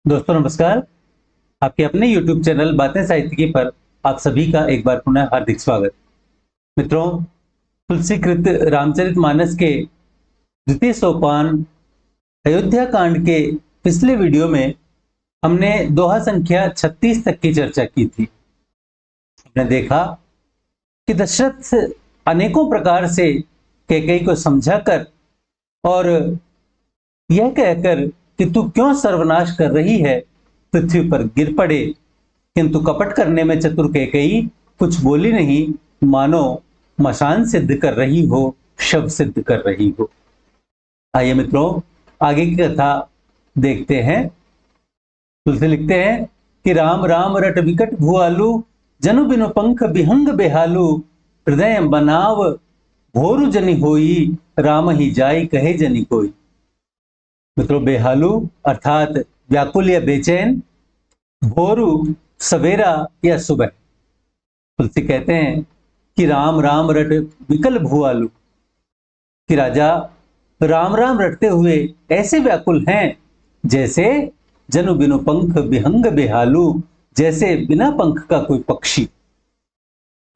दोस्तों नमस्कार। आपके अपने YouTube चैनल बातें साहित्य पर आप सभी का एक बार पुनः हार्दिक स्वागत। मित्रों, तुलसीकृत रामचरितमानस के द्वितीय सोपान अयोध्या कांड के पिछले वीडियो में हमने दोहा संख्या 36 तक की चर्चा की थी। हमने देखा कि दशरथ अनेकों प्रकार से कैकेयी को समझाकर और यह कहकर कि तू क्यों सर्वनाश कर रही है, पृथ्वी पर गिर पड़े, किंतु कपट करने में चतुर कैकेयी कुछ बोली नहीं, मानो मशान सिद्ध कर रही हो, शव सिद्ध कर रही हो। आइए मित्रों, आगे की कथा देखते हैं। तुलसी लिखते हैं कि राम राम रट विकट भुआलू, जनु बिनु पंख बिहंग बेहालू, हृदय बनाव भोरु जनि होई, राम ही जाई कहे जनि कोई। मित्रों, बेहालू अर्थात व्याकुल या बेचैन, भोरु सवेरा या सुबह। तुलसी कहते हैं कि राम राम रट विकल भुआलू, कि राजा राम राम रटते हुए ऐसे व्याकुल हैं जैसे जनु बिनु पंख बिहंग बेहालू, जैसे बिना पंख का कोई पक्षी।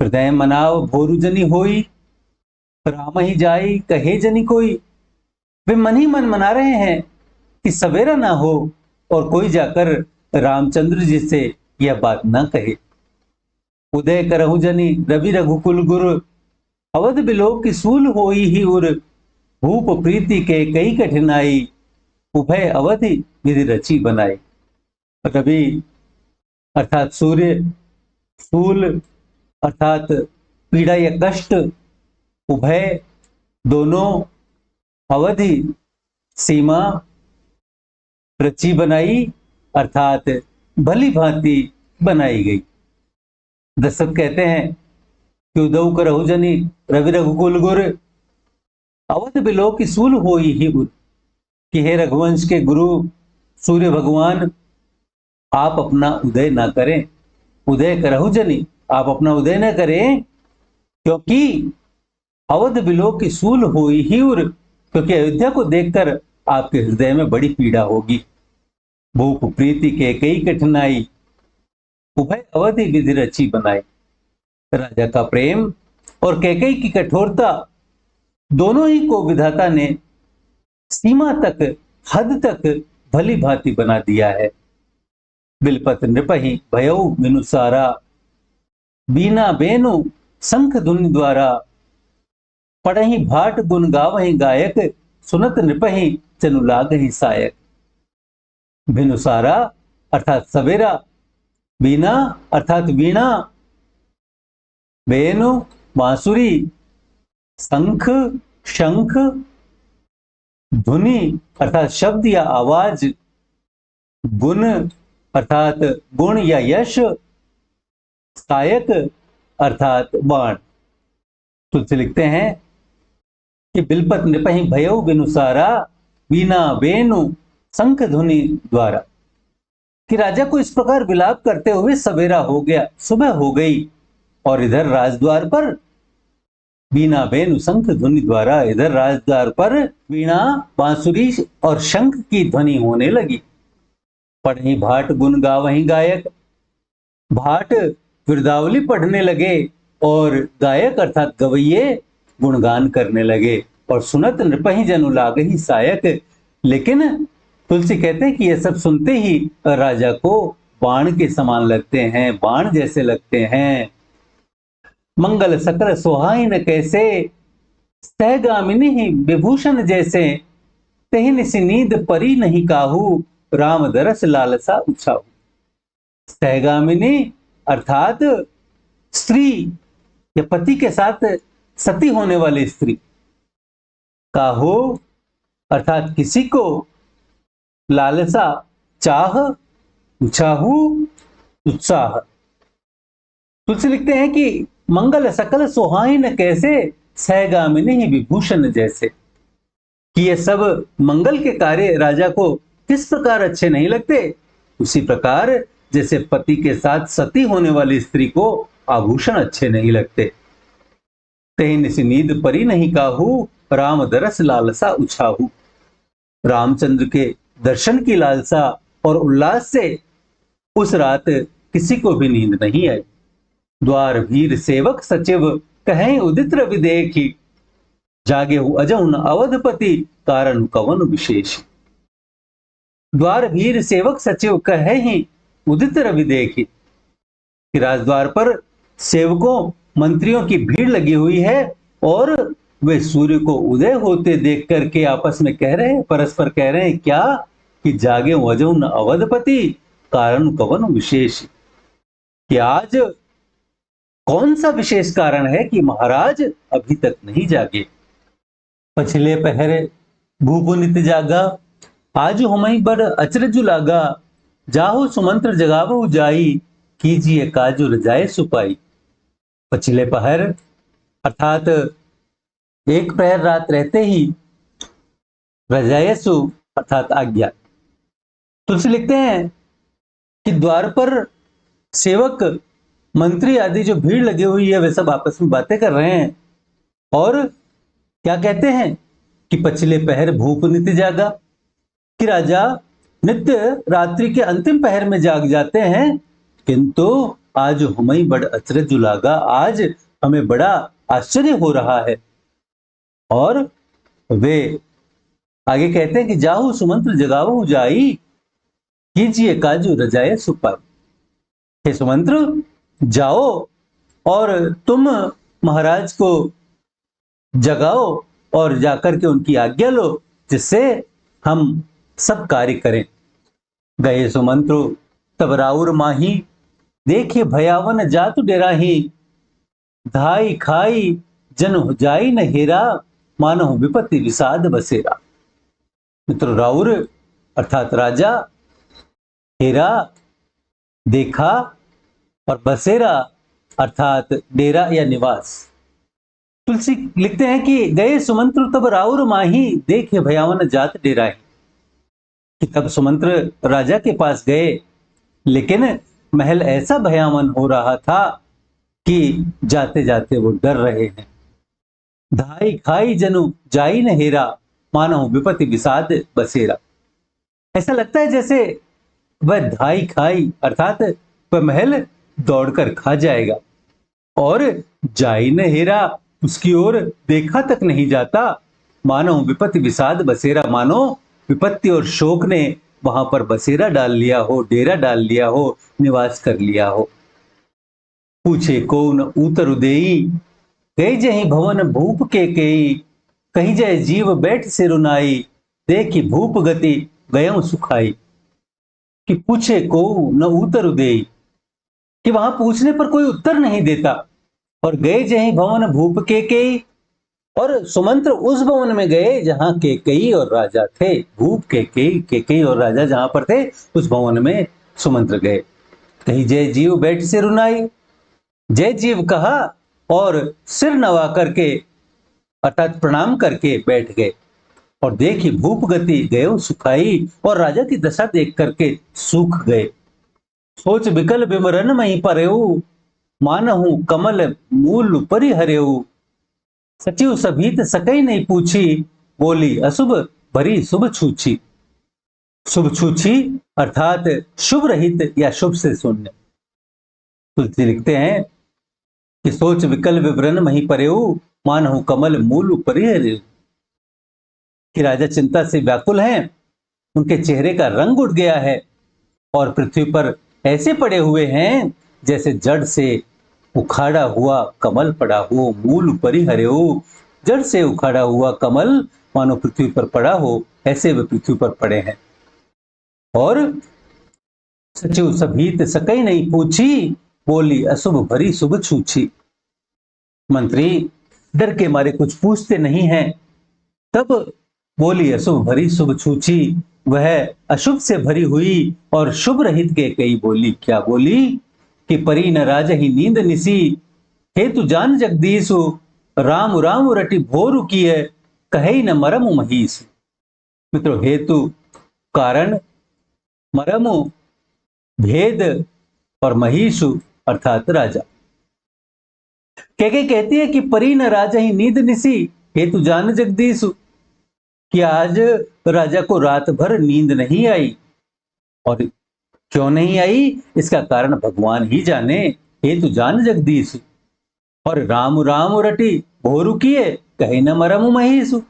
हृदय मनाव भोरु जनि होई, राम ही जाई कहे जनि कोई। वे मन ही मन मना रहे हैं कि सवेरा ना हो और कोई जाकर रामचंद्र जी से यह बात ना कहे। उदय करहु जनि रवि रघुकुल गुर, अवध बिलो की सूल होई ही उर, भूप प्रीति के कई कठिनाई, उभय अवधि विधि रची बनाई। रवि अर्थात सूर्य, सूल अर्थात पीड़ा या कष्ट, उभय दोनों, अवधि सीमा, रची बनाई अर्थात भली भांति बनाई गई। दशरथ कहते हैं कि उदऊ करहु जनि रवि रघुकुल गुर, अवध बिलो की सूल होई ही उर, कि हे रघुवंश के गुरु सूर्य भगवान, आप अपना उदय ना करें। उदय करहु जनि, आप अपना उदय न करें, क्योंकि अवध बिलो की सूल होई ही उर, क्योंकि अयोध्या को देखकर आपके हृदय में बड़ी पीड़ा होगी। भूप प्रीति के कई कठिनाई, उभय अवधि विधि रची बनाई। राजा का प्रेम और कैकेयी की कठोरता दोनों ही को विधाता ने सीमा तक, हद तक भली भांति बना दिया है। बिलपत नृपहि भयउ बिनु सारा, बीना बेनु शंख धुनि द्वारा, पढ़हि भाट गुण गावहि गायक, सुनत नृपहि जनु लागहि सायक। भिनुसारा अर्थात सवेरा, बीना अर्थात वीणा, बेनु बांसुरी, शंख शंख, ध्वनि अर्थात शब्द या आवाज, गुण अर्थात गुण या यश, सायक अर्थात बाण। तुलसी लिखते हैं कि बिलपत नृपहि भयउ बिनुसारा, बीना बेनु शंख ध्वनि द्वारा, कि राजा को इस प्रकार विलाप करते हुए सवेरा हो गया, सुबह हो गई, और इधर राजद्वार पर बीना बेनु शंख ध्वनि द्वारा, इधर राजद्वार पर वीणा बांसुरी और शंख की ध्वनि होने लगी। पढ़हि भाट गुण गावहि गायक, भाट विरदावली पढ़ने लगे और गायक अर्थात गवैये गुणगान करने लगे। और सुनत नृपहि जनु लागहि सायक, लेकिन तुलसी कहते हैं कि यह सब सुनते ही राजा को बाण के समान लगते हैं, बाण जैसे लगते हैं। मंगल सकल सुहाइन कैसे, सहगामिनी विभूषण जैसे, तेहि निसि नींद परी नहीं काहू, राम दरस लालसा उछाहू। सहगामिनी अर्थात स्त्री या पति के साथ सती होने वाली स्त्री, काहू अर्थात किसी को, लालसा चाह, उछाहू उत्साह। तुलसी लिखते हैं कि मंगल सकल सुहाइन कैसे, सहगामिनी ही विभूषण जैसे, कि ये सब मंगल के कार्य राजा को किस प्रकार अच्छे नहीं लगते, उसी प्रकार जैसे पति के साथ सती होने वाली स्त्री को आभूषण अच्छे नहीं लगते। तेहि निसि नींद परी नहीं काहू, राम दरस लालसा उछाहू। रामचंद्र के दर्शन की लालसा और उल्लास से उस रात किसी को भी नींद नहीं आई। द्वार वीर सेवक सचिव कहें उदित रवि देखी, जागे हूँ अजउन अवधपति कारण कवन विशेष। द्वार वीर सेवक सचिव कहे ही उदित रवि देखी, कि राजद्वार पर सेवकों मंत्रियों की भीड़ लगी हुई है और वे सूर्य को उदय होते देख करके आपस में कह रहे हैं, परस्पर कह रहे हैं क्या, कि जागे वजउन अवधपति कारण कवन विशेष, कि आज कौन सा विशेष कारण है कि महाराज अभी तक नहीं जागे। पछले पहर भूप नित जागा, आज हमई बड़ अचरजु लागा, जाहु सुमंत्र जगावहु जाई, कीजिए काजु रजाए सुपाई। पछले पहर अर्थात एक प्रहर रात रहते ही रजायसु अर्थात आज्ञा। तुलसी लिखते हैं कि द्वार पर सेवक मंत्री आदि जो भीड़ लगी हुई है वे सब आपस में बातें कर रहे हैं और क्या कहते हैं कि पछले पहर भूप नित्य जागा, कि राजा नित्य रात्रि के अंतिम पहर में जाग जाते हैं, किंतु आज हमें बड़ अचरज लागा, आज हमें बड़ा आश्चर्य हो रहा है। और वे आगे कहते हैं कि जाहु सुमंत्र जगावहु जाई, कीजिए काजू रजाए सुपाई। हे सुमंत्र जाओ और तुम महाराज को जगाओ और जाकर के उनकी आज्ञा लो, जिससे हम सब कार्य करें। गए सुमंत्र तब राउर माही, देखे भयावन जातु डेराही, धाई खाई जन जाई न हेरा, मानो विपत्ति विषाद बसेरा। मित्र राउर अर्थात राजा, हेरा देखा, और बसेरा अर्थात डेरा या निवास। तुलसी लिखते हैं कि गए सुमंत्र तब राउर माही, देखे भयावन जात डेराही, कि तब सुमंत्र राजा के पास गए, लेकिन महल ऐसा भयावन हो रहा था कि जाते जाते वो डर रहे हैं। धाई खाई जनु जाई न हेरा, मानो विपत्ति विषाद बसेरा। ऐसा लगता है जैसे वह धाई खाई अर्थात वह महल दौड़कर खा जाएगा और जाई न हेरा, उसकी ओर देखा तक नहीं जाता, मानो विपत्ति विषाद बसेरा, मानो विपत्ति और शोक ने वहां पर बसेरा डाल लिया हो, डेरा डाल लिया हो, निवास कर लिया हो। पूछे कौन उतर उदेई, गई जही भवन भूप के केई, कही जाए जीव बैठ से रुनाई, देखी भूप गति गयम सुखाई। कि पूछे को न उतर उदेई, कि वहां पूछने पर कोई उत्तर नहीं देता, और गए जही भवन भूप के केई, और सुमंत्र उस भवन में गए जहां केकई और राजा थे। भूप केकई और राजा जहां पर थे उस भवन में सुमंत्र गए। कही जय जीव बैठ से रुनाई, जय जीव कहा और सिर नवा करके अर्थात प्रणाम करके बैठ गए, और देखी भूप गति गयो सुखाई, और राजा की दशा देख करके सूख गए। सोच विकल विमरन मही परेऊ, मानहु कमल मूल परिहरेऊ, सचिव सभीत सकई नहीं पूछी, बोली अशुभ भरी शुभ छूछी। शुभ छूछी अर्थात शुभ रहित या शुभ से शून्य। तुलसी लिखते हैं कि सोच विकल विवरण मही परेऊ, मानहु कमल मूल परिहरेऊ, कि राजा चिंता से व्याकुल हैं, उनके चेहरे का रंग उड़ गया है और पृथ्वी पर ऐसे पड़े हुए हैं जैसे जड़ से उखाड़ा हुआ कमल पड़ा हो। मूल परिहरेऊ, जड़ से उखाड़ा हुआ कमल मानो पृथ्वी पर पड़ा हो, ऐसे वे पृथ्वी पर पड़े हैं। और सचिव सभीत सकई नहीं पूछी, बोली अशुभ भरी शुभ छूछी। मंत्री डर के मारे कुछ पूछते नहीं हैं, तब बोली अशुभ भरी शुभ छूछी। वह अशुभ से भरी हुई और शुभ रहित के कई बोली। क्या बोली कि परी न राज ही नींद निसी, हेतु जान जगदीशु, राम राम रटि भोरु की है, कहे न मरम महीस। मित्रों हेतु कारण, मरम भेद और महीशु अर्थात राजा। कहती है कि परी न राजा ही नींद निसी, हेतु जान जगदीशु, कि आज राजा को रात भर नींद नहीं आई और क्यों नहीं आई, इसका कारण भगवान ही जाने। हे तू जान जगदीश, और राम राम रटी भोरु किए, कहे न मरम महीसु।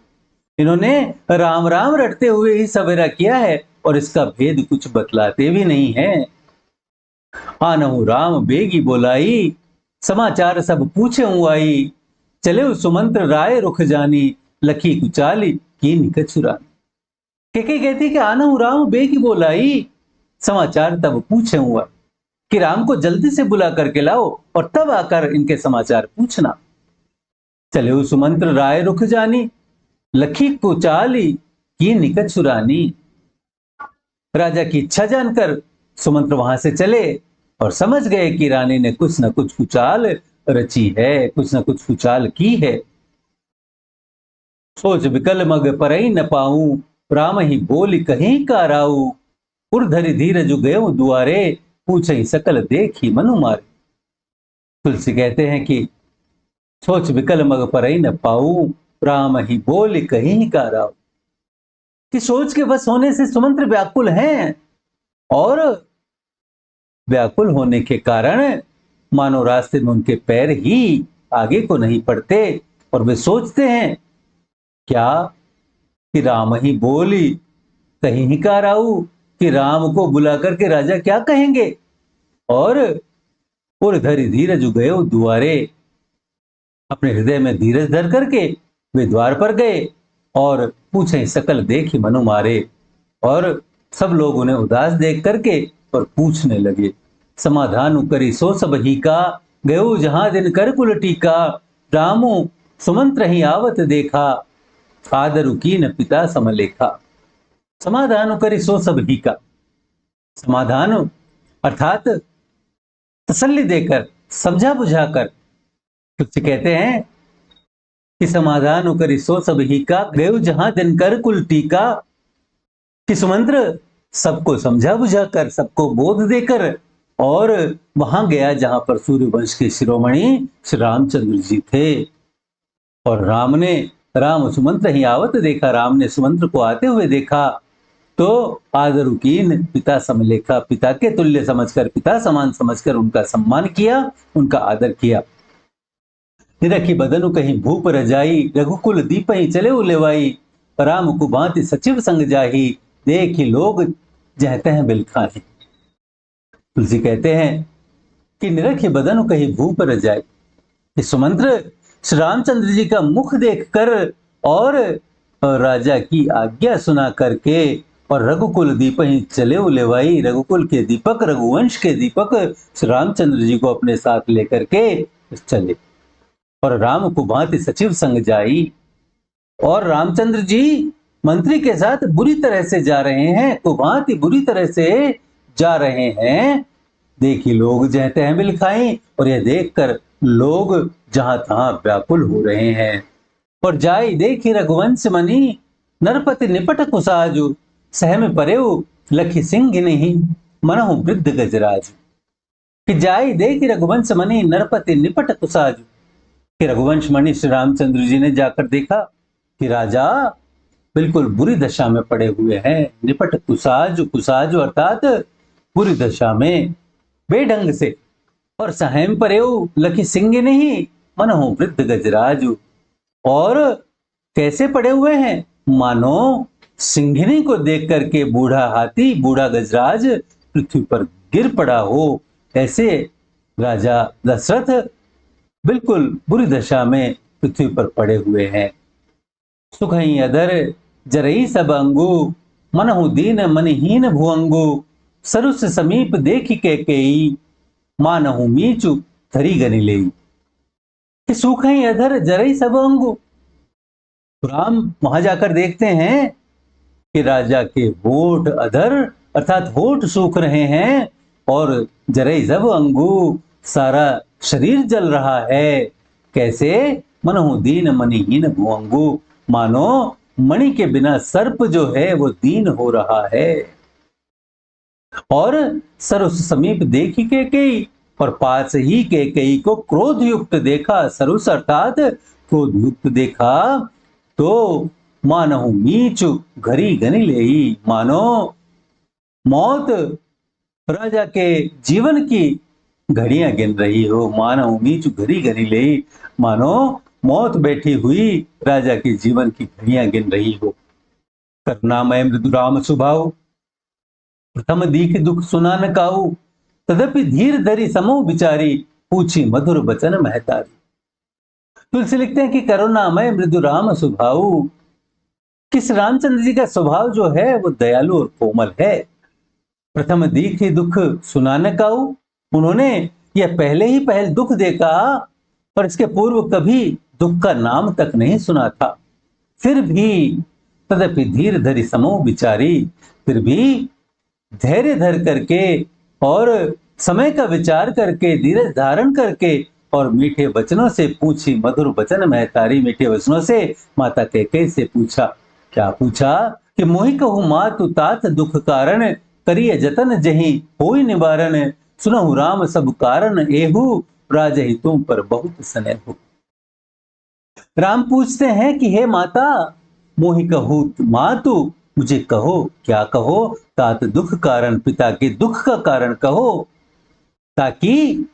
इन्होंने राम राम रटते हुए ही सवेरा किया है और इसका भेद कुछ बतलाते भी नहीं है। आनहु राम बेगी बोलाई, समाचार सब पूछे आई। चले सुमंत्र राय रुख जानी, लखी कुचाली की निकट चुरानी। के कहती कि आनहु राम बेगी बोलाई, समाचार तब पूछे आई कि राम को जल्दी से बुला करके लाओ और तब आकर इनके समाचार पूछना। चले सुमंत्र राय रुख जानी, लखी कुचाली की निकट चुरानी। राजा की इच्छा जानकर सुमंत्र वहां से चले और समझ गए कि रानी ने कुछ न कुछ कुचाल रची है, कुछ न कुछ कुचाल की है। सोच विकल मग परई न पाऊं, राम ही बोली कहीं का राऊ। उर्धरि धीरज गयो दुआरे, पूछई सकल देखी मनु मारे। तुलसी कहते हैं कि सोच विकल मग परई न पाऊं, राम ही बोली कहीं का राऊ। कि सोच के बस होने से सुमंत्र व्याकुल हैं और व्याकुल होने के कारण मानो रास्ते में उनके पैर ही आगे को नहीं पड़ते और वे सोचते हैं क्या कि राम ही बोली कहीं का राऊ, कि राम को बुला करके राजा क्या कहेंगे। और धरि धीरज गयो दुआरे, अपने हृदय में धीरज धर करके वे द्वार पर गए और पूछे सकल देखी मनु मारे। और सब लोग उन्हें उदास देख करके और पूछने लगे। समाधान करी सो सब ही का, गयो जहां दिन कर कुल टीका। रामो सुमंत्र ही आवत देखा, आदरु कीन पिता समलेखा। समाधान करी सो सब ही का, समाधान अर्थात तसल्ली देकर, समझा बुझाकर। तुलसी कहते हैं कि समाधान करी सो सब ही का, गयो जहां दिन कर कुल टीका। कि सुमंत्र सबको समझा बुझाकर, सबको बोध देकर और वहां गया जहां पर सूर्यवंश के शिरोमणि श्री रामचंद्र जी थे। और राम सुमंत्र ही आवत देखा, राम ने सुमंत्र को आते हुए देखा तो आदरुकीन पिता समलेखा, पिता के तुल्य समझकर, पिता समान समझकर उनका सम्मान किया, उनका आदर किया। निरखी बदनु कहीं भूप रजाई, रघुकुल दीप ही चले उलेवाई। राम को भांति सचिव संग जाही, देखी लोग जहते हैं बिलखाही। तुलसी कहते हैं कि निरखी बदनु कहीं भूप रजाई, कि सुमंत्र श्री रामचंद्र जी का मुख देखकर और राजा की आज्ञा सुना करके और रघुकुल दीप ही चले उलेवाई, रघुकुल के दीपक, रघुवंश के दीपक श्री रामचंद्र जी को अपने साथ लेकर के चले। और राम को भांति सचिव संग जाई, और रामचंद्र जी मंत्री के साथ बुरी तरह से जा रहे हैं, कुभांति बुरी तरह से जा रहे हैं। देखी लोग जहते हैं बिलखाई, और यह देखकर लोग जहां तहां व्याकुल हो रहे हैं। और जाई देखी रघुवंश मनी, नरपति निपट कुसाजु। सहम परेऊ लखी सिंह नहीं, मनहु वृद्ध गजराज। कि जाई देखी रघुवंश मनी, नरपति निपट कुसाजु। कि रघुवंश मणि श्री रामचंद्र जी ने जाकर देखा कि राजा बिल्कुल बुरी दशा में पड़े हुए हैं। निपट कुसाजु, कुसाजु अर्थात बुरी दशा में, बेढंग से। और सहम परेऊ लखी सिंह नहीं, मनहु वृद्ध गजराजु। और कैसे पड़े हुए हैं, मानो सिंघनी को देख करके बूढ़ा हाथी, बूढ़ा गजराज पृथ्वी पर गिर पड़ा हो, ऐसे राजा दशरथ बिल्कुल बुरी दशा में पृथ्वी पर पड़े हुए हैं। सुखई अधर जरई सब अंगु, मनहु दीन मनहीन भुअंगु। सरुस समीप देखी के केई, मानहु मीचु धरी गनि लेई। कि सूखई अधर जरई सब अंगु, राम वहां जाकर देखते हैं कि राजा के होठ अधर अर्थात होठ सूख रहे हैं और जरई सब अंगु सारा शरीर जल रहा है। कैसे, मनहु दीन मणिहीन भुअंगु, मानो मणि के बिना सर्प जो है वो दीन हो रहा है। और सरुस समीप देखी के कई, और पास ही के कई को क्रोध युक्त देखा। सरुस अर्थात क्रोध युक्त देखा तो मानहु मीचु घरी गनि लेई, मानो मौत राजा के जीवन की घड़ियां गिन रही हो, मानो नीच घड़ी घड़ी ले, मानो मौत बैठी हुई राजा के जीवन की घड़ियां गिन रही हो। करुणामय मृदु राम स्वभाव, प्रथम दीख दुख सुना न काऊ, तदपि धीर धरी समूह विचारी, पूछी मधुर बचन महतारी। तुलसी लिखते हैं कि करुणामय मृदु राम स्वभाव, किस रामचंद्र जी का स्वभाव जो है वो दयालु और कोमल है। प्रथम दीख दुख सुनाने का, उन्होंने यह पहले ही पहल दुख देखा और इसके पूर्व कभी दुख का नाम तक नहीं सुना था। फिर भी तदपि धीर धरी समूह विचारी, फिर भी धैर्य धर करके और समय का विचार करके, धीरज धारण करके और मीठे वचनों से पूछी मधुर वचन महतारी, मीठे वचनों से माता कैकेयी से पूछा। क्या पूछा कि मोहि कहु मातु तात दुख कारण, करिय जतन जहि होई निवारण, सुनहु राम सब कारण एहू, राजहि तुम पर बहुत स्नेहु। राम पूछते हैं कि हे माता, मोहि कहू मातु, मुझे कहो, क्या कहो, तात दुख कारण, पिता के दुख का कारण कहो, ताकि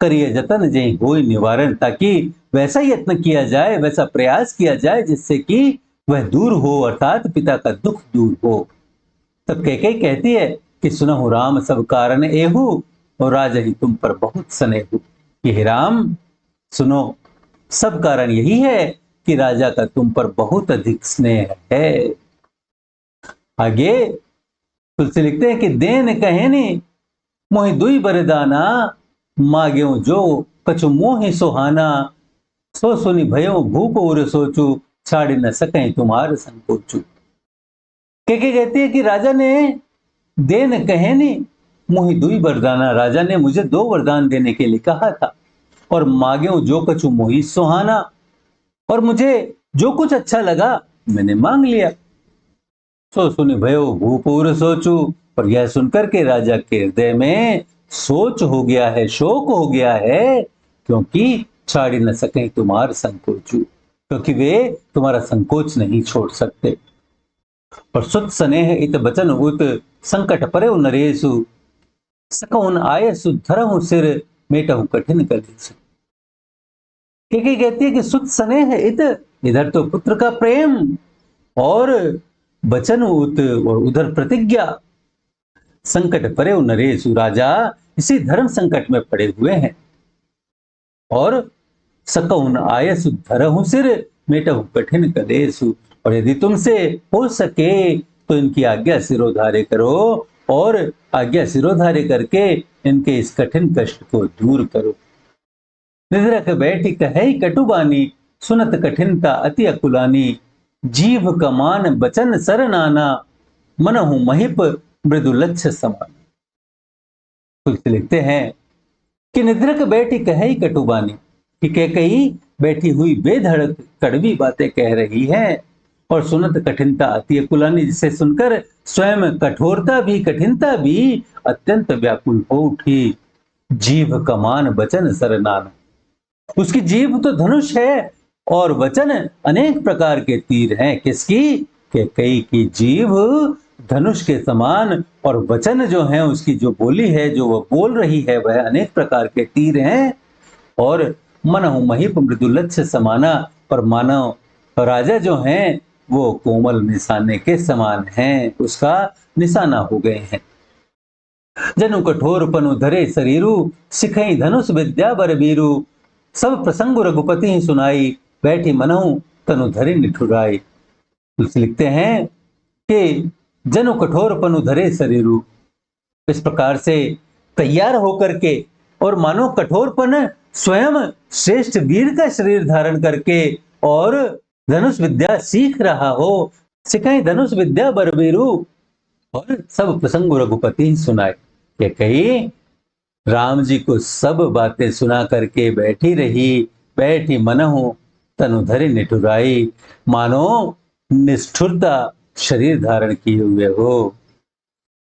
करिए जतन जय होय निवारण, ताकि वैसा यत्न किया जाए, वैसा प्रयास किया जाए जिससे कि वह दूर हो, अर्थात पिता का दुख दूर हो। तब कैकेयी कहती है कि सुनहु राम सब कारण एहू, और राजहि तुम पर बहुत स्नेहु। हे राम सुनो, सब कारण यही है कि राजा का तुम पर बहुत अधिक स्नेह है। आगे तुलसी लिखते हैं कि देन कहने मोहि दुई बरदाना, माग्यो जो कछु मोहि सुहाना, सो सुनि भयो भूप उर सोचू, छाड़ न सके तुम्हार संकोचू। कैकेयी कहती है कि राजा ने देन कहने मोहि दुई वरदाना, राजा ने मुझे 2 वरदान देने के लिए कहा था, और माग्यो जो कछु मोहि सुहाना, और मुझे जो कुछ अच्छा लगा मैंने मांग लिया। सो सुनि भयो भूप उर सोचू, और यह सुनकर के राजा के हृदय में सोच हो गया है, शोक हो गया है, क्योंकि छाड़ी न सके तुम्हार संकोचू, क्योंकि वे तुम्हारा संकोच नहीं छोड़ सकते। और सुत स्नेह इत बचन उत, संकट परे नरेशु, सकउन आयसु धरहु सिर, मेटहु कठिन कलेसु। कैकेयी कहती है कि सुत स्नेह इत, इधर तो पुत्र का प्रेम, और बचन उत, और उधर प्रतिज्ञा। संकट परे नरेशु, राजा इसी धर्म संकट में पड़े हुए हैं, और सकउन आयसु धरहु सिर, मेटहु कठिन कलेसु, और यदि तुमसे हो सके तो इनकी आज्ञा सिरोधार्य करो, और आज्ञा सिरोधार्य करके इनके इस कठिन कष्ट को दूर करो। निद्रक बैठी कहे कटुबानी, सुनत कठिनता अति अकुलानी, जीव कमान बचन सर नाना, मनहु महिप मृदु लक्ष्य समान। तुलसी लिखते हैं कि निद्रक बैठी कहे कटुबानी, कि कैकेयी बैठी हुई बेधड़क कड़वी बातें कह रही है, और सुनत कठिनता अति अकुलानी, जिसे सुनकर स्वयं कठोरता भी, कठिनता भी अत्यंत व्याकुल हो उठी। जीव कमान बचन सर नाना, उसकी जीभ तो धनुष है और वचन अनेक प्रकार के तीर हैं। किसकी? कैकेयी की जीभ धनुष के समान, और वचन जो है, उसकी जो बोली है, जो वह बोल रही है, वह अनेक प्रकार के तीर हैं। और मनहु महिप मृदु लक्ष्य समाना, पर मानव राजा जो हैं वो कोमल निशाने के समान हैं, उसका निशाना हो गए हैं। जनु कठोर पनु धरे शरीरु, सिखई धनुष विद्या बर वीरु, सब प्रसंग रघुपति ही सुनाई, बैठी मनहु तनु धरि निठुराई। तुलसी लिखते हैं कि जनु कठोर पनु धरे शरीरु, इस प्रकार से तैयार होकर के, और मानो कठोरपन स्वयं श्रेष्ठ वीर का शरीर धारण करके और धनुष विद्या सीख रहा हो, सिखाई धनुष विद्या बरबीरु, और सब प्रसंग रघुपति ही सुनाए। कैकेयी राम जी को सब बातें सुना करके बैठी रही, बैठी मनहु तनु धरि निठुराई, मानो निष्ठुरता शरीर धारण किए हुए हो,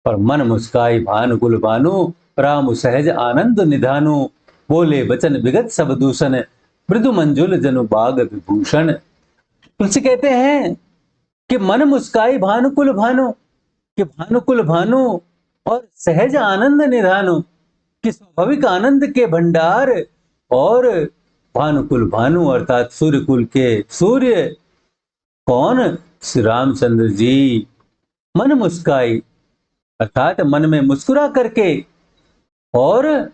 और मन मुस्काई भानुकुल भानु, राम सहज आनंद निधानु, बोले बचन विगत सब दूषण, मृदु मंजुल जनु बाग विभूषण। तुलसी कहते हैं कि मन मुस्काई भानुकुल भानु, कि भानुकुल भानु और सहज आनंद निधानो, कि स्वाभाविक आनंद के भंडार, और भानुकुल भानु अर्थात सूर्य कुल के सूर्य कौन, श्री रामचंद्र जी। मन मुस्काई अर्थात मन में मुस्कुरा करके, और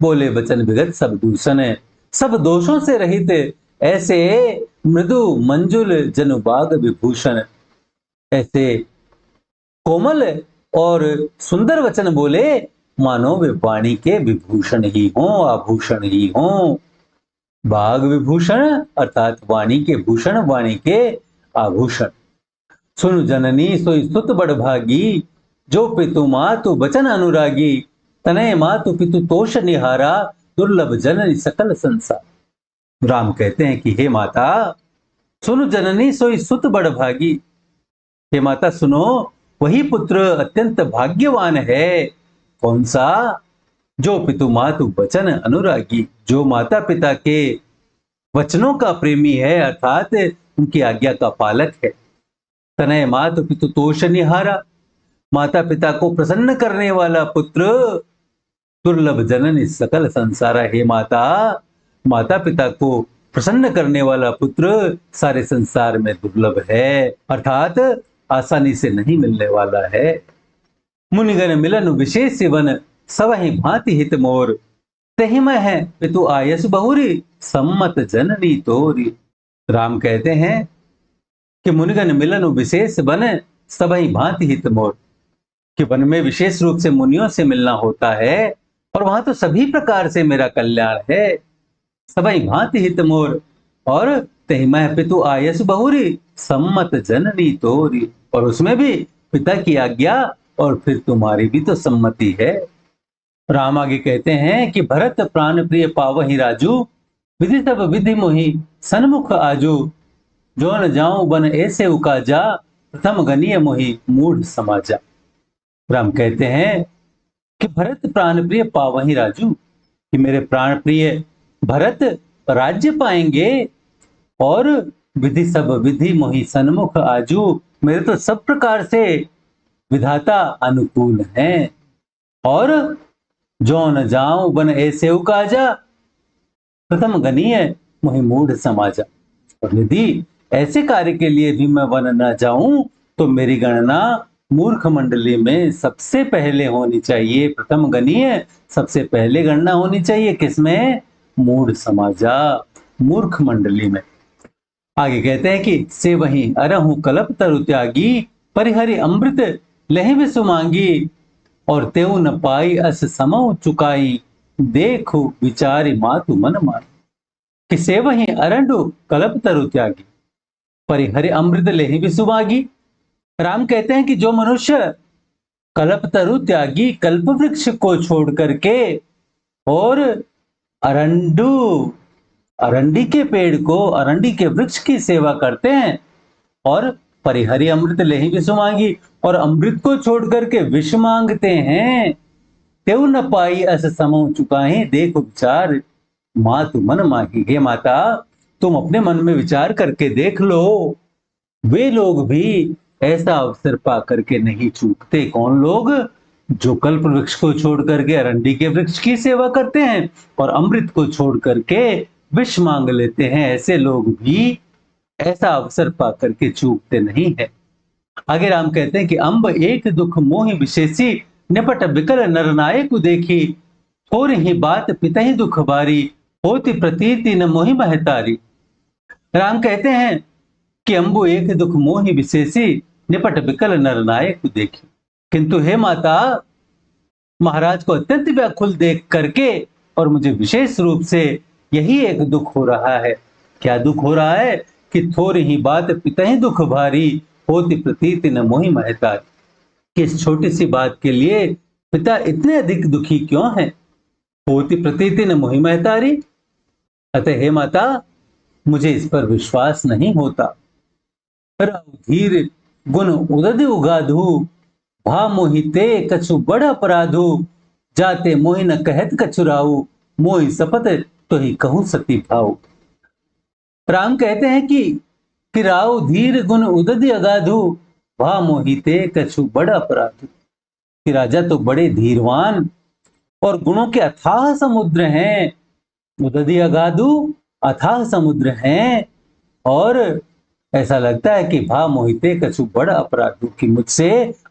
बोले वचन विगत सब दूषण है, सब दोषों से रहित ऐसे मृदु मंजुल जनुबाग विभूषण, ऐसे कोमल और सुंदर वचन बोले मानो वे वाणी के विभूषण ही हों, आभूषण ही हों। बाग विभूषण अर्थात वाणी के भूषण, वाणी के आभूषण। सुन जननी सोई सुत बड़भागी, जो पितु मातु बचन अनुरागी, तनय मातु पितु तोष निहारा, दुर्लभ जननी सकल संसार। राम कहते हैं कि हे माता, सुन जननी सोई सुत बड़भागी, हे माता सुनो, वही पुत्र अत्यंत भाग्यवान है। कौन सा? जो पितु मातु वचन अनुरागी, जो माता पिता के वचनों का प्रेमी है, अर्थात उनकी आज्ञा का पालक है। तनय मातु पितु तोष निहारा, माता पिता को प्रसन्न करने वाला पुत्र। दुर्लभ जननी सकल संसारा, हे माता, माता पिता को प्रसन्न करने वाला पुत्र सारे संसार में दुर्लभ है, अर्थात आसानी से नहीं मिलने वाला है। मुनिगण मिलन विशेष वन, सबहि भांति हित मोर, तहि मैं है पितु आयस बहुरी, सम्मत जननी तोरी। राम कहते हैं कि मुनिगण मिलन विशेष वन, सबहि भांति हित मोर, कि वन में विशेष रूप से मुनियों से मिलना होता है, और वहां तो सभी प्रकार से मेरा कल्याण है। सबहि भांति हित मोर, और तहि मैं पितु आयस बहुरी, सम्मत जननी तोरी, और उसमें भी पिता की आज्ञा और फिर तुम्हारी भी तो सम्मति है। राम आगे कहते हैं कि भरत प्राण प्रिय पावहि राजू, विधि सब विधि मोहि सन्मुख आजू, जो न जाऊं बन ऐसे उकाजा, प्रथम गनीय मोहि मूढ़ समाजा। राम कहते हैं कि भरत प्राण प्रिय पावहि राजू, कि मेरे प्राण प्रिय भरत राज्य पाएंगे, और विधि सब विधि मोहि सन्मुख आजू, मेरे तो सब प्रकार से विधाता अनुकूल हैं। और जो न जाऊं बन ऐसे उकाजा, प्रथम गनीय मोहि मूढ़ समाजा, और यदि ऐसे कार्य के लिए भी मैं वन न जाऊं तो मेरी गणना मूर्ख मंडली में सबसे पहले होनी चाहिए। प्रथम गणीय सबसे पहले गणना होनी चाहिए, किसमें? मूढ़ समाजा, मूर्ख मंडली में। आगे कहते हैं कि से वही अरहु कलप तरु त्यागी, परिहरि अमृत लहि विसु मांगी, और तेउ न पाई अस समौ चुकाई, देखो विचारी मातु मन माई। कि से वही अरंडु कलप तरु त्यागी, परिहरि अमृत लेहि विसु मांगी। राम कहते हैं कि जो मनुष्य कल्पतरु त्यागी, कल्प वृक्ष को छोड़ करके, और अरंडू अरंडी के पेड़ को, अरंडी के वृक्ष की सेवा करते हैं, और परिहरि अमृत लेहि विष मांगी, और अमृत को छोड़ करके विष मांगते हैं, तेउ न पाई अस समो चुकाहे, देख विचार मातु मन माही। हे माता, तुम अपने मन में विचार करके देख लो, वे लोग भी ऐसा अवसर पा करके नहीं चूकते। कौन लोग? जो कल्प वृक्ष को छोड़ करके अरंडी के वृक्ष की सेवा करते हैं, और अमृत को छोड़ करके विष मांग लेते हैं, ऐसे लोग भी ऐसा अवसर पा करके चूकते नहीं है। आगे राम कहते हैं कि अम्ब एक दुख मोहि विशेषी, निपट बिकल नरनायक देखी, थोर ही बात पितहि दुख भारी, होती प्रतीति न मोहि महतारी। राम कहते हैं कि अंबु एक दुख मोहि विशेषी, निपट बिकल नरनायक देखी। किंतु हे माता, महाराज को अत्यंत व्याकुल देख करके और मुझे विशेष रूप से यही एक दुख हो रहा है। क्या दुख हो रहा है? कि थोड़ी ही बात पितहि दुख भारी, होती प्रतीति न मोहि महतारी। कि इस छोटी सी बात के लिए पिता इतने अधिक दुखी क्यों हैं? होती प्रतीति न मोहि महतारी। अतः हे माता, मुझे इस पर विश्वास नहीं होता। धीर गुण उदद उगाधु, भा मोहिते कछु बड़ अपराधु, जाते मोहि न कहत कछुराऊ, मोहि सपत तो ही कहूं सती भाऊ। राम कहते हैं कि राव धीर गुण उदद अगाधु, भा मोहिते कछु बड़ अपराधु। कि राजा तो बड़े धीरवान और गुणों के अथाह समुद्र हैं, उदधि अगाधु अथाह समुद्र हैं। और ऐसा लगता है कि भा मोहिते कछु बड़ा अपराध कि मुझसे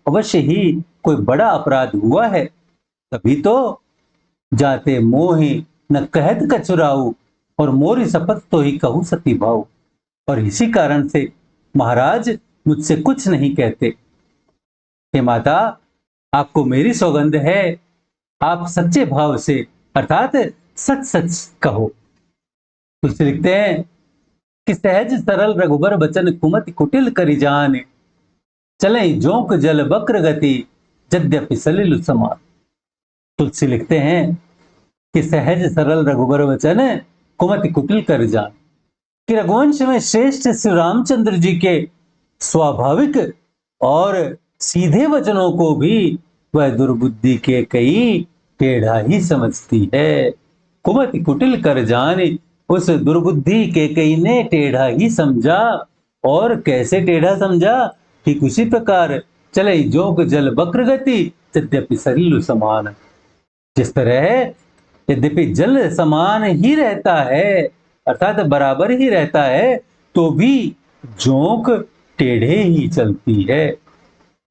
अवश्य ही कोई बड़ा अपराध हुआ है, तभी तो जाते मोहि न कहत कछुराऊ, और मोरी शपथ तो ही कहूं सती भाऊ। और इसी कारण से महाराज मुझसे कुछ नहीं कहते। हे माता, आपको मेरी सौगंध है, आप सच्चे भाव से अर्थात सच सच कहो। तुलसी लिखते हैं कि सहज सरल रघुबर बचन कुमति कुटिल करि जान, चले जोंक जल वक्र गति यद्यपि सलिल समान। तुलसी लिखते हैं कि सहज सरल रघुबर वचन कुमति कुटिल कर जान, कि रघुवंश में श्रेष्ठ श्री रामचंद्र जी के स्वाभाविक और सीधे वचनों को भी वह दुर्बुद्धि के कई टेढ़ा ही समझती है। कुमति कुटिल कर जाने, उस दुर्बुद्धि के कई ने टेढ़ा ही समझा। और कैसे टेढ़ा समझा? ठीक उसी प्रकार चले जोग जल वक्र गति यद्यपि सलिल समान। जिस तरह यद्यपि जल समान ही रहता है अर्थात बराबर ही रहता है, तो भी जोंक टेढ़े ही चलती है,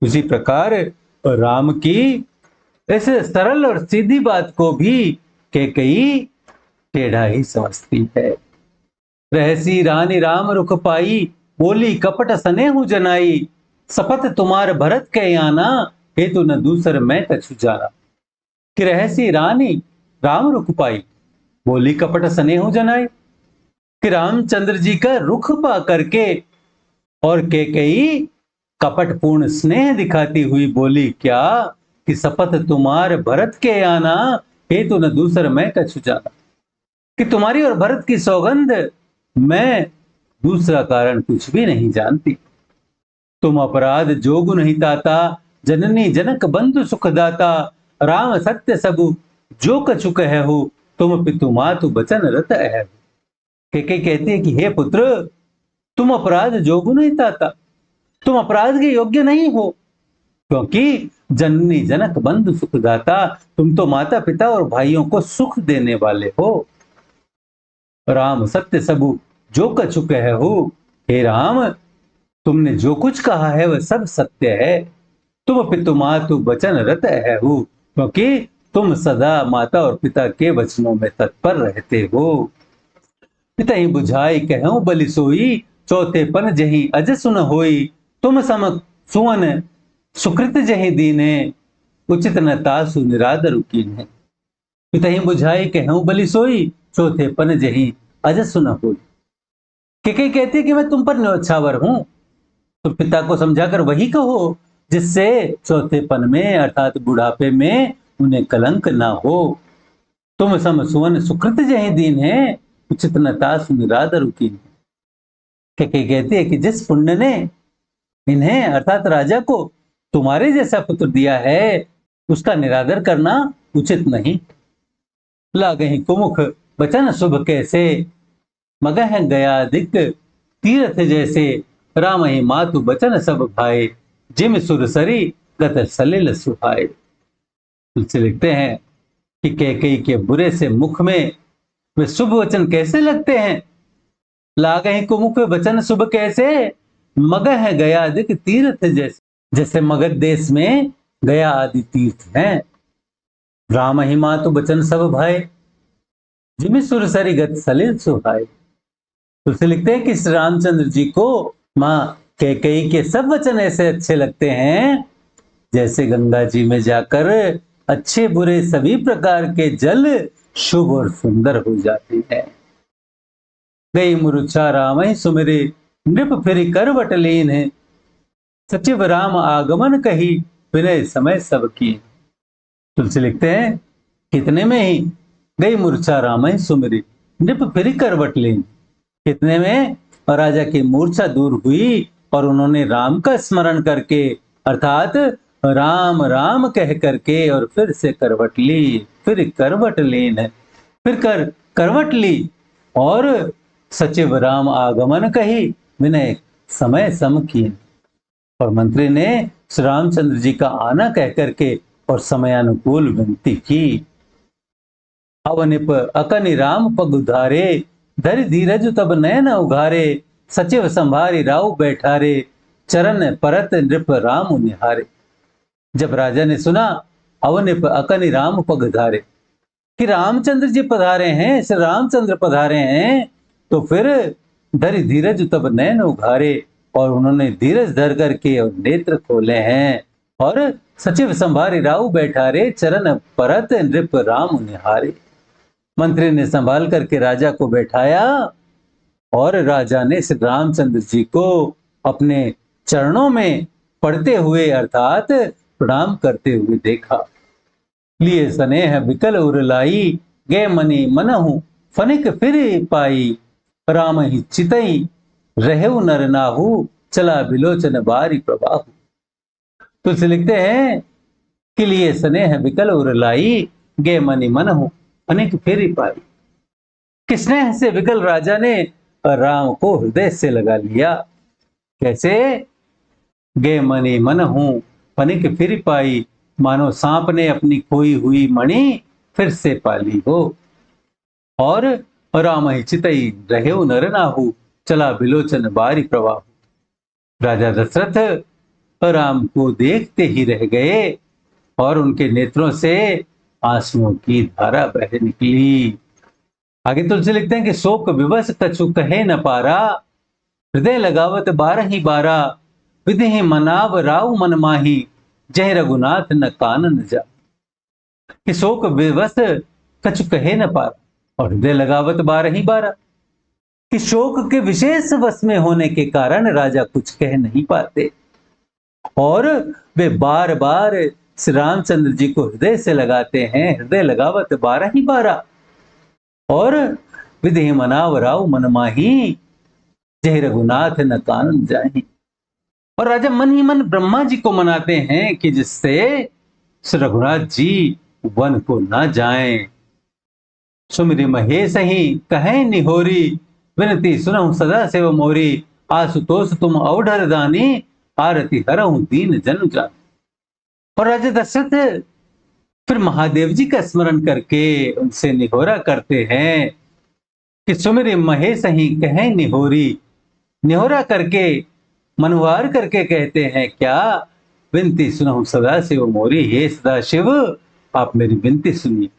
उसी प्रकार राम की इस सरल और सीधी बात को भी कैकेयी टेढ़ा ही समझती है। रहसी रानी राम रुख पाई, बोली कपट सनेहु जनाई, शपथ तुम्हार भरत के आना, हेतु न दूसर मैं कछु जाना। कि रहसी रानी राम रुख पाई, बोली कपट स्नेहु जनाई, कि रामचंद्र जी का रुख पा करके और कैकेयी कपट पूर्ण स्नेह दिखाती हुई बोली क्या कि शपथ तुम्हार भरत के आना, हेतु न दूसर मैं कछु जाना। कि तुम्हारी और भरत की सौगंध, मैं दूसरा कारण कुछ भी नहीं जानती। तुम अपराध जोगु नहीं ताता, जननी जनक बंधु सुखदाता, राम सत्य सबु जो कछु कहु, तुम पितु मातु बचन रत है। कैकेयी कहती है कि हे पुत्र, तुम अपराध जोगु नहीं ताता, तुम अपराध के योग्य नहीं हो, क्योंकि जननी जनक बंधु सुखदाता, तुम तो माता पिता और भाइयों को सुख देने वाले हो। राम सत्य सबु जो कछु कहु, हे राम, तुमने जो कुछ कहा है वह सब सत्य है। तुम पितु मातु बचन रत है, क्योंकि तुम सदा माता और पिता के वचनों में तत्पर रहते हो। पिता ही बुझाई कहूं बलि सोई, चौथे पन जही अज सुन होई, तुम सम सुवन सुकृत जही दीने, उचित न तासु निरादर कीन्हे। पिता ही बुझाई कहूं बलि सोई, चौथे पन जही अज सुन होई। कैकेयी कहती है कि मैं तुम पर न्योछावर हूं, तो पिता को समझाकर वही कहो जिससे चौथेपन में अर्थात बुढ़ापे में उन्हें कलंक ना हो। तुम सम सुवन सुकृत जही दीन है, उचित न तासु निरादर कीन्हे। कैकेयी कहती है कि जिस पुण्य ने इन्हें अर्थात राजा को तुम्हारे जैसा पुत्र दिया है, उसका निरादर करना उचित नहीं। लागहि कुमुख बचन शुभ कैसे, मगह गया दिक तीर्थ जैसे, राम ही मातु बचन सब भाई, जिम सुरसरी गत सलिल सुहाए। तुलसी लिखते हैं कि कैकेयी के बुरे से मुख में वे शुभ वचन कैसे लगते हैं। लागहि कुमुख बचन शुभ कैसे, मगह गया दिक तीर्थ जैसे, जैसे मगध देश में गया आदि तीर्थ हैं। राम ही मातु बचन सब भाई, जिम सुरसरी गत सलिल सुहाए। तुलसी लिखते हैं कि श्री रामचंद्र जी को मां कैकेयी के सब वचन ऐसे अच्छे लगते हैं जैसे गंगा जी में जाकर अच्छे बुरे सभी प्रकार के जल शुभ और सुंदर हो जाते हैं। गई मुरुचा राम सुमिरे, नृप फिर करवट लीन है, सचिव राम आगमन कही, विनय समय सब की। तुलसी लिखते हैं कितने में ही गई मूर्छा राम सुमिरी, नृप फिर करवट लीन। कितने में राजा की मूर्छा दूर हुई और उन्होंने राम का स्मरण करके अर्थात राम राम कह करके और फिर से करवट ली, फिर करवट लीन है, फिर करवट ली और सचिव राम आगमन कही, विनय समय सम की। और मंत्री ने श्री रामचंद्र जी का आना कह करके और समयानुकूल विनती की। अवनिप अकनि राम पग उधारे, धरि धीरज तब नयन उघारे, सचिव संभारी राव बैठारे, चरण परत नृप राम निहारे। जब राजा ने सुना अवनिप अकनि राम पग धारे कि रामचंद्र जी पधारे हैं, श्री रामचंद्र पधारे हैं, तो फिर धरि धीरज तब नयन उघारे, और उन्होंने धीरज धर करके और नेत्र खोले हैं, और सचिव संभारी राव बैठारे, चरण परत नृप राम निहारे। मंत्री ने संभाल करके राजा को बैठाया और राजा ने श्री रामचंद्र जी को अपने चरणों में पड़ते हुए अर्थात प्रणाम करते हुए देखा। लिए स्नेह विकल उरलाई, गे मनी मनहु फनिक फिर पाई, राम ही चितई रहेउ नर नाहु, चला बिलोचन बारी प्रबाहु। तुलसी लिखते हैं कि लिए स्नेह विकल उरलाई, गे मनी मनहु फनिक फिर पाई। कि स्नेह से विकल राजा ने राम को हृदय से लगा लिया। कैसे? गे मनी मनहु फनिक फिर पाई, मानो सांप ने अपनी खोई हुई मणि फिर से पाली हो। और राम ही चितई रहेउ नर नाहु, चला बिलोचन बारी प्रवाह। राजा दशरथ राम को देखते ही रह गए और उनके नेत्रों से आंसुओं की धारा बह निकली। आगे तुलसी लिखते हैं कि शोक विवश कछु कहे न पारा, हृदय लगावत बारह ही बारा, विधि मनाव राव मन माही, जय रघुनाथ न कानन जा। कि शोक विवश कछु कहे न पारा और हृदय लगावत बारह ही बारा, कि शोक के विशेष वश में होने के कारण राजा कुछ कह नहीं पाते और वे बार बार श्री रामचंद्र जी को हृदय से लगाते हैं। हृदय लगावत बारह ही बारा और विधि मनाव राव मन माही, जय रघुनाथ न कानन जाहि। और राजा मन ही मन ब्रह्मा जी को मनाते हैं कि जिससे श्री रघुनाथ जी वन को ना जाएं। सुमिरि महेश ही कहें निहोरी, विनती सुनहु सदा सेव मोरी, आशुतोष तुम अवढर दानी, आरती हरहु दीन जन जान। और राजा दशरथ फिर महादेव जी का स्मरण करके उनसे निहोरा करते हैं कि सुमिरि महेश ही कहें निहोरी। निहोरा करके मनवार करके कहते हैं क्या? विनती सुनहु सदा शिव मोरी, हे सदा शिव आप मेरी विनती सुनिए।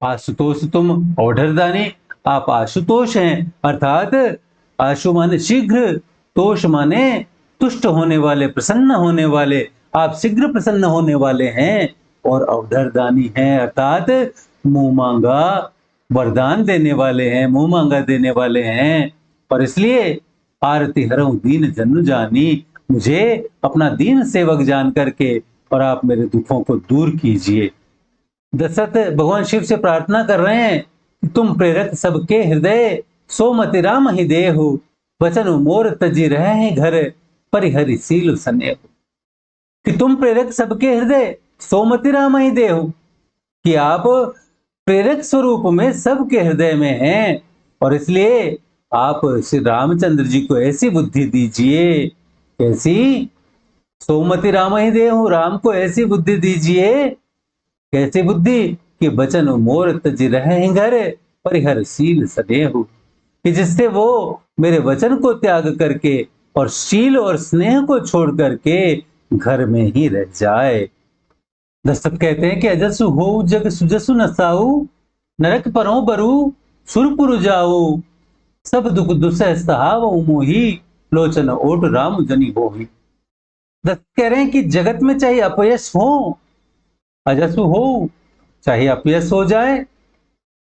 आशुतोष तुम औढ़रदानी, आप आशुतोष हैं, अर्थात आशु माने शीघ्र, तोष माने तुष्ट होने वाले, प्रसन्न होने वाले, आप शीघ्र प्रसन्न होने वाले हैं। और अवधरदानी हैं अर्थात मुंह मांगा वरदान देने वाले हैं, मुंह मांगा देने वाले हैं। और इसलिए आरती हरऊं दीन जनु जानी, मुझे अपना दीन सेवक जान करके और आप मेरे दुखों को दूर कीजिए। दशरथ भगवान शिव से प्रार्थना कर रहे हैं कि तुम प्रेरक सबके हृदय, सो मति राम ही देहु, वचन मोर तजी रहे घर, परिहरि सील सनेहु। कि तुम प्रेरक सबके हृदय, सोमति राम ही देहु, कि आप प्रेरक स्वरूप में सबके हृदय में हैं और इसलिए आप श्री रामचंद्र जी को ऐसी बुद्धि दीजिए। कैसी? सोमति राम ही देहु, राम को ऐसी बुद्धि दीजिए। कैसी बुद्धि? कि बचन मोर तज रहे घर, परिहर शील सनेहु, कि जिससे वो मेरे वचन को त्याग करके और शील और स्नेह को छोड़ करके घर में ही रह जाए। दशरथ कहते हैं कि अजसु हो जग सुजसु नसाऊ, नरक परों बरु सुरपुर जाऊ, सब दुख दुसह सहाव मोही, लोचन ओट राम जनी होही। दशरथ कह रहे हैं कि जगत में चाहे अपयश हो, अजसु हो, चाहे अपयश हो जाए,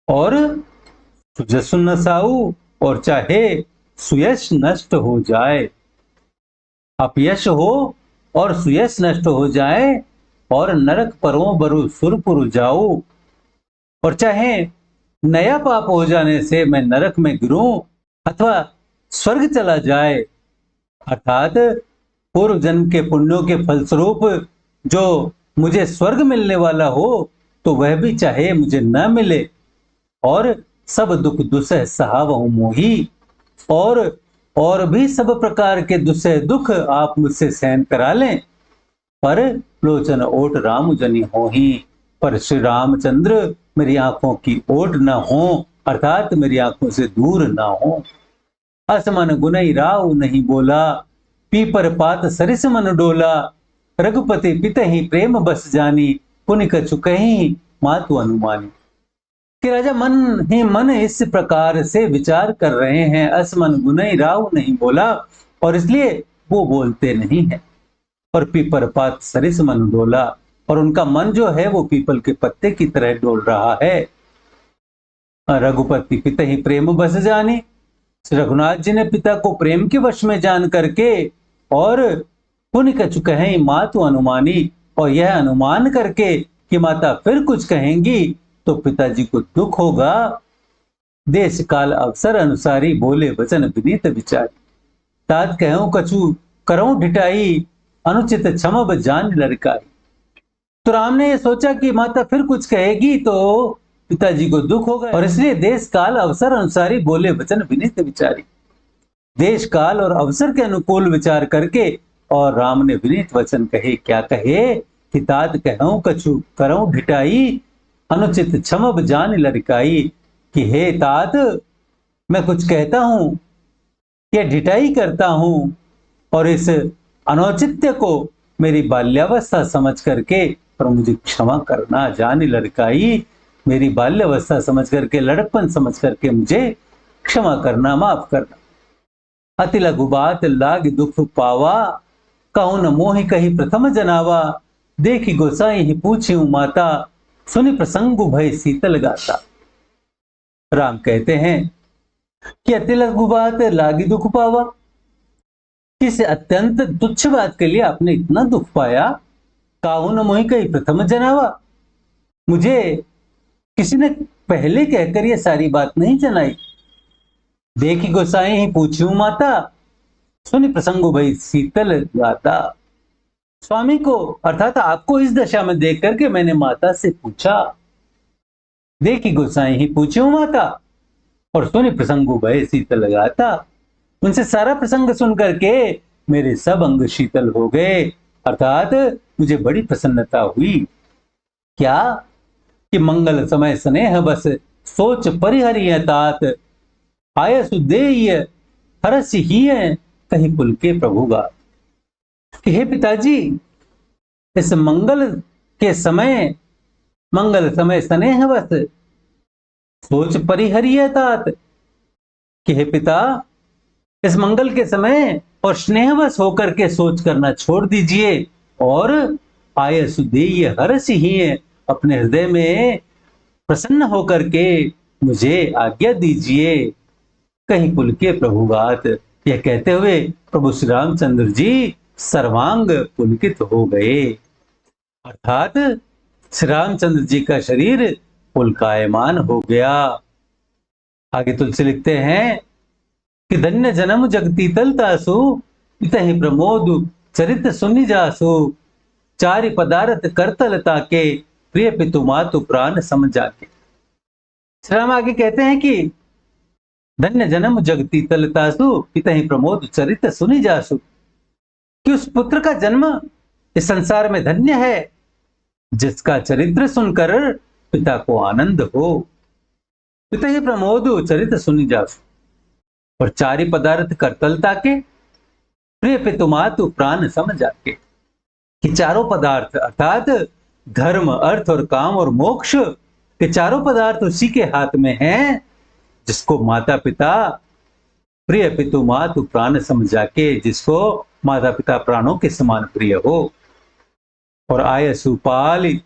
और सुजसु नसाऊ, और चाहे सुयश नष्ट हो जाए। अपयश हो और सुयश नष्ट हो जाए, और नरक परों बरु सुरपुर जाऊं, और चाहे नया पाप हो जाने से मैं नरक में गिरूं अथवा स्वर्ग चला जाए, अर्थात पूर्व जन्म के पुण्यों के फलस्वरूप जो मुझे स्वर्ग मिलने वाला हो तो वह भी चाहे मुझे न मिले, और सब दुख दुसह सहावहु मोही, और भी सब प्रकार के दुसह दुख आप मुझसे सहन करा लें, पर लोचन ओट राम जनी होही। पर श्री रामचंद्र मेरी आंखों की ओट न हो, अर्थात मेरी आंखों से दूर न हो। असमन गुनई राव नहीं बोला, पीपर पात सरिस मन डोला। रघुपति पित ही प्रेम बस जानी, पुनि कछु कहीं मातु अनुमानी। कि राजा मन ही मन इस प्रकार से विचार कर रहे हैं, असमन गुनई राव नहीं बोला, और इसलिए वो बोलते नहीं है। और पीपर पात सरिस मन डोला, और उनका मन जो है वो पीपल के पत्ते की तरह डोल रहा है। रघुपति पिता ही प्रेम बस जानी, रघुनाथ जी ने पिता को प्रेम के वश में जान करके और पुण्य कछु कहें मातु अनुमानी, और यह अनुमान करके कि माता फिर कुछ कहेंगी तो पिताजी को दुख होगा। देश काल अवसर अनुसारी, बोले वचन विनीत विचारी। तात कहूं कछु करऊं ढिठाई, अनुचित क्षमब जान लड़काई। तो राम ने यह सोचा कि माता फिर कुछ कहेगी तो पिताजी को दुख होगा, और इसलिए देश काल अवसर अनुसारी, बोले वचन विनीत विचारी। देश काल और अवसर के अनुकूल विचार करके और राम ने विनीत वचन कहे। क्या कहे कि तात कहूं कछु करऊं ढिठाई, अनुचित क्षमब जान लड़काई। कि हे तात, मैं कुछ कहता हूं या ढिठाई करता हूं, और इस अनौचित्य को मेरी बाल्यावस्था समझ करके पर मुझे क्षमा करना। जान लड़काई, मेरी बाल्यावस्था समझ करके, लड़कपन समझ करके मुझे क्षमा करना, माफ करना। अति लघु बात लाग दुख पावा, कहूं न मोहि कही प्रथम जनावा। देखी गोसाई ही पूछी माता, सुनि प्रसंगु भय शीतल गाता। राम कहते हैं कि अति लघु बात लागी दुख पावा, किस अत्यंत तुच्छ बात के लिए आपने इतना दुख पाया। काहू न मोहि कही प्रथम जनावा, मुझे किसी ने पहले कहकर यह सारी बात नहीं जनाई। देखी गोसाई ही पूछूं माता, सुनि प्रसंगु भई शीतल गाता। स्वामी को अर्थात आपको इस दशा में देख करके मैंने माता से पूछा। देखी गोसाई ही पूछूं माता, और सुनि प्रसंगु भय शीतल गाता। उनसे सारा प्रसंग सुन करके मेरे सब अंग शीतल हो गए, अर्थात मुझे बड़ी प्रसन्नता हुई। क्या कि मंगल समय स्नेह बस, सोच परिहरिय तात। आय सुदेय हरस ही कहीं पुल के प्रभुगा। कि हे पिताजी, इस मंगल के समय, मंगल समय स्नेह बस, सोच परिहरिय तात। कि हे पिता, इस मंगल के समय और स्नेहवश होकर के सोच करना छोड़ दीजिए, और आय सुदेय हर्ष ही अपने हृदय में प्रसन्न होकर के मुझे आज्ञा दीजिए। कहीं पुल के प्रभुगात। यह कहते हुए प्रभु श्री रामचंद्र जी सर्वांग पुलकित हो गए, अर्थात श्री रामचंद्र जी का शरीर पुलकायमान हो गया। आगे तुलसी लिखते हैं कि धन्य जन्म जगती तलतासु, इतहि प्रमोद चरित सुनि जासु। चारि पदार्थ करतल ताके, प्रिय पितु मातु प्राण समझा के। श्री राम आगे कहते हैं कि धन्य जन्म जगती तलतासु, इतहि प्रमोद चरित सुनि जासु। कि उस पुत्र का जन्म इस संसार में धन्य है जिसका चरित्र सुनकर पिता को आनंद हो। पितहि प्रमोद चरित सुनि जासु। और चारि पदार्थ करतलता के, प्रिय पितु मातु प्राण समझा के। कि चारों पदार्थ अर्थात धर्म, अर्थ और काम और मोक्ष, के चारों पदार्थ उसी के हाथ में हैं जिसको माता पिता प्रिय पितु मातु प्राण समझा के, जिसको माता पिता प्राणों के समान प्रिय हो। और आय सुपाल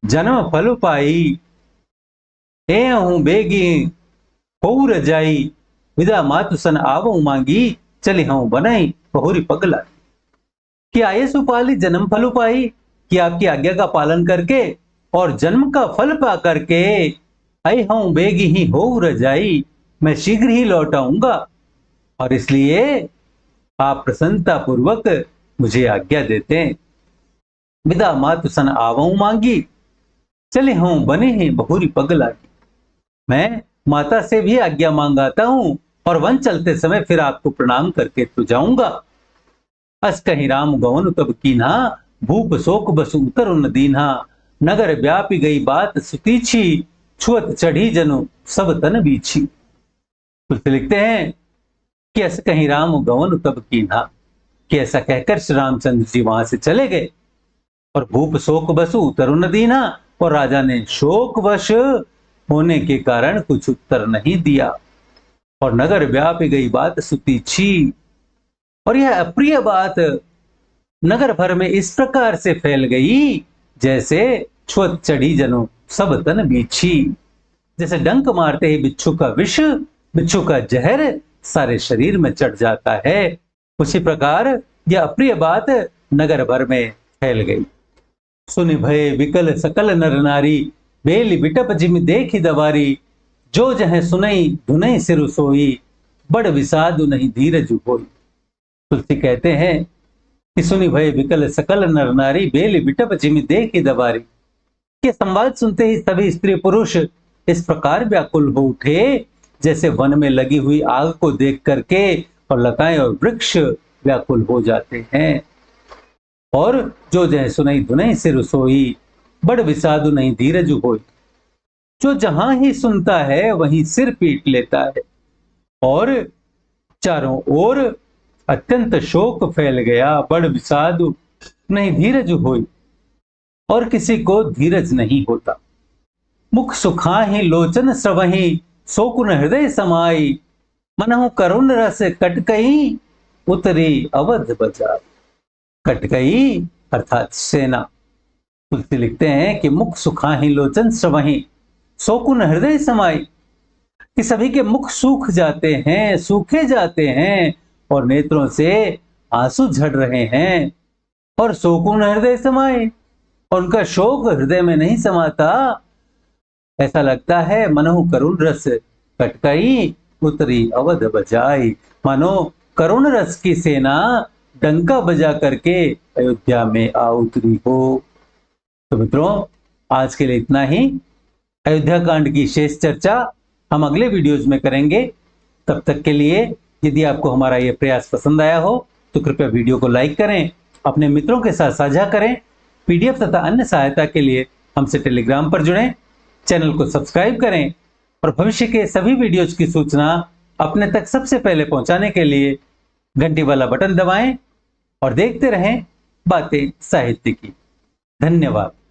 जन्म फल पाई, ए हूं बेगी हो रजाई। विदा मातु सन आवो मांगी, चली हूं बनाई बहुरी पगला। कि आये सुपाली जन्म फल पाई, कि आपकी आज्ञा का पालन करके और जन्म का फल पा करके आई हूं बेगी ही हो रजाई, मैं शीघ्र ही लौट आऊंगा। और इसलिए आप प्रसन्नता पूर्वक मुझे आज्ञा देते हैं। विदा मातु सन आवो मांगी, चले हूं बने ही बहुरी पगला। मैं माता से भी आज्ञा मांगाता हूं और वन चलते समय फिर आपको प्रणाम करके तो जाऊंगा। अस कहीं राम गौन तब कीन्हा, भूप शोक बसु उतर न दीन्हा, नगर व्यापी गई बात सुतीछी, छुअत चढ़ी जनु सब तन बीछी। तुलसी लिखते हैं कि ऐसे कहीं राम गवन तब कीन्हा, कि ऐसा कहकर श्री रामचंद्र जी वहां से चले गए और भूप शोक बसु उतर न दीन्हा, और राजा ने शोकवश होने के कारण कुछ उत्तर नहीं दिया। और नगर व्यापी गई बात सुतीछी, और यह अप्रिय बात नगर भर में इस प्रकार से फैल गई जैसे छुअत चढ़ी जनो सब तन बीछी। जैसे डंक मारते ही बिच्छू का विष, बिच्छू का जहर सारे शरीर में चढ़ जाता है, उसी प्रकार यह अप्रिय बात नगर भर में फैल गई। सुनि भय विकल सकल नर नारी, बेल बिटप जिम देखी दवारी, जो जह सुनई धुनई सिरु सोई, बड़ विषादु नहीं धीरज होई। तुलसी कहते हैं कि सुनि भय विकल सकल नर नारी, बेल बिटप जिम देखी दवारी। के संवाद सुनते ही सभी स्त्री पुरुष इस प्रकार व्याकुल हो उठे जैसे वन में लगी हुई आग को देख करके और लताएं और वृक्ष व्याकुल हो जाते हैं। और जो जह सुनई धुनई सिर सोई, बड़ विषादु नहीं धीरज होई। जो जहां ही सुनता है वहीं सिर पीट लेता है, और चारों ओर अत्यंत शोक फैल गया, बड़ विषादु नहीं धीरज होई, और किसी को धीरज नहीं होता। मुख सुखाहि लोचन स्रवहि, सोकुन हृदय समाई, मनहु करुण रस कटकई, उतरी अवध बजाई। कटकई अर्थात सेना। तुलसी लिखते हैं कि मुख सुखाहि लोचन स्रवहि, सोकुन हृदय समाई, कि सभी के मुख सूख जाते हैं, सूखे जाते हैं, और नेत्रों से आंसू झड़ रहे हैं, और सोकुन हृदय समाए, और उनका शोक हृदय में नहीं समाता। ऐसा लगता है मनहु करुण रस कटकई, उतरी अवध बजाई, मानो करुण रस की सेना डंका बजा करके अयोध्या में आ उतरी हो। तो मित्रों, आज के लिए इतना ही। अयोध्या कांड की शेष चर्चा हम अगले वीडियोज में करेंगे। तब तक के लिए यदि आपको हमारा यह प्रयास पसंद आया हो तो कृपया वीडियो को लाइक करें, अपने मित्रों के साथ साझा करें। पीडीएफ तथा अन्य सहायता के लिए हमसे टेलीग्राम पर जुड़ें, चैनल को सब्सक्राइब करें, और भविष्य के सभी वीडियोज की सूचना अपने तक सबसे पहले पहुंचाने के लिए घंटी वाला बटन दबाएं और देखते रहें बातें साहित्य की। धन्यवाद।